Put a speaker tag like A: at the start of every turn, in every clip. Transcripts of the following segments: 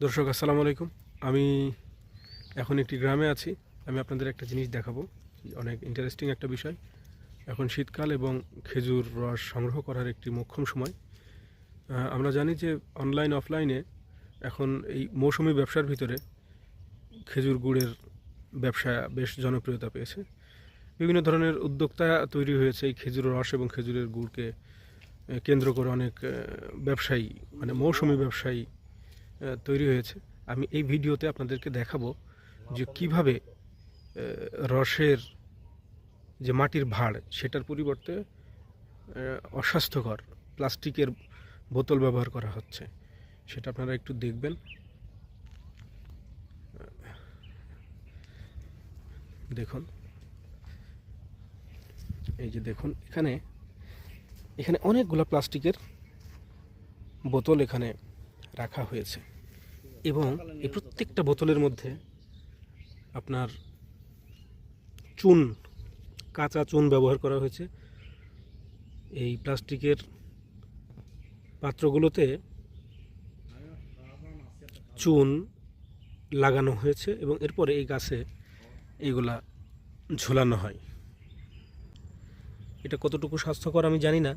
A: দর্শক আসসালামু আলাইকুম। আমি এখন একটি গ্রামে আছি। আমি আপনাদের একটা জিনিস দেখাবো, অনেক ইন্টারেস্টিং একটা বিষয়। এখন শীতকাল এবং খেজুর রস সংগ্রহ করার একটি মোক্ষম সময়। আমরা জানি যে অনলাইন অফলাইনে এখন এই মৌসুমি ব্যবসার ভিতরে খেজুর গুড়ের ব্যবসা বেশ জনপ্রিয়তা পেয়েছে। বিভিন্ন ধরনের উদ্যোক্তা তৈরি হয়েছে এই খেজুর রস এবং খেজুরের গুড়কে কেন্দ্র করে। অনেক ব্যবসায়ী, মানে মৌসুমি ব্যবসায়ী তৈরি হয়েছে। আমি এই ভিডিওতে আপনাদেরকে দেখাবো যে কিভাবে রসের যে মাটির ভাঁড়, সেটার পরিবর্তে অস্বাস্থ্যকর প্লাস্টিকের বোতল ব্যবহার করা হচ্ছে। সেটা আপনারা একটু দেখবেন। দেখুন, এই যে দেখুন, এখানে অনেকগুলো প্লাস্টিকের বোতল এখানে রাখা হয়েছে এবং এই প্রত্যেকটা বোতলের মধ্যে আপনার চুন, কাঁচা চুন ব্যবহার করা হয়েছে। এই প্লাস্টিকের পাত্রগুলোতে চুন লাগানো হয়েছে এবং এরপরে এই গাছে এইগুলা ঝোলানো হয়। এটা কতটুকু স্বাস্থ্যকর আমি জানি না,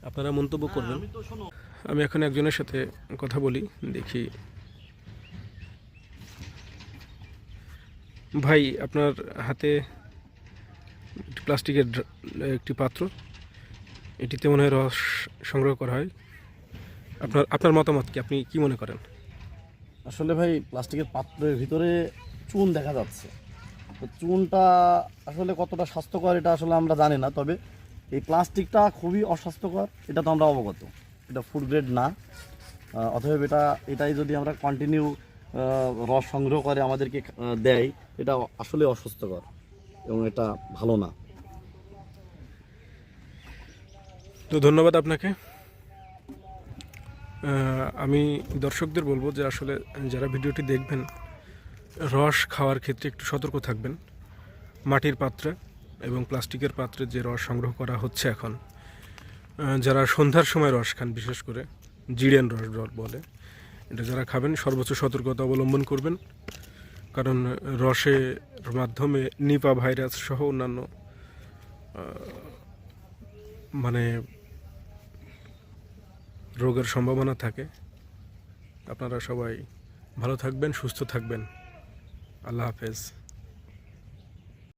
A: আপনারা মন্তব্য করবেন। আমি এখন একজনের সাথে কথা বলি, দেখি। ভাই, আপনার হাতে প্লাস্টিকের একটি পাত্র, এটিতে মনে হয় রস সংগ্রহ করা হয়। আপনার মতামত কি? আপনি কি মনে করেন?
B: আসলে ভাই, প্লাস্টিকের পাত্রের ভিতরে চুন দেখা যাচ্ছে। তো চুনটা আসলে কতটা স্বাস্থ্যকর এটা আসলে আমরা জানি না, তবে এই প্লাস্টিকটা খুবই অস্বাস্থ্যকর, এটা তো আমরা অবগত। এটা ফুড গ্রেড না, অতএব এটাই যদি আমরা কন্টিনিউ রস সংগ্রহ করে আমাদেরকে দেয়, এটা আসলে অস্বাস্থ্যকর এবং এটা ভালো না।
A: তো ধন্যবাদ আপনাকে। আমি দর্শকদের বলবো যে আসলে যারা ভিডিওটি দেখবেন, রস খাওয়ার ক্ষেত্রে একটু সতর্ক থাকবেন। মাটির পাত্রে এবং প্লাস্টিকের পাত্রে যে রস সংগ্রহ করা হচ্ছে এখন, যারা সন্ধ্যার সময় রস খান, বিশেষ করে জিরেন রস বলে, এটা যারা খাবেন সর্বোচ্চ সতর্কতা অবলম্বন করবেন। কারণ রসের মাধ্যমে নিপা ভাইরাস সহ অন্যান্য মানে রোগের সম্ভাবনা থাকে। আপনারা সবাই ভালো থাকবেন, সুস্থ থাকবেন। আল্লাহ হাফেজ।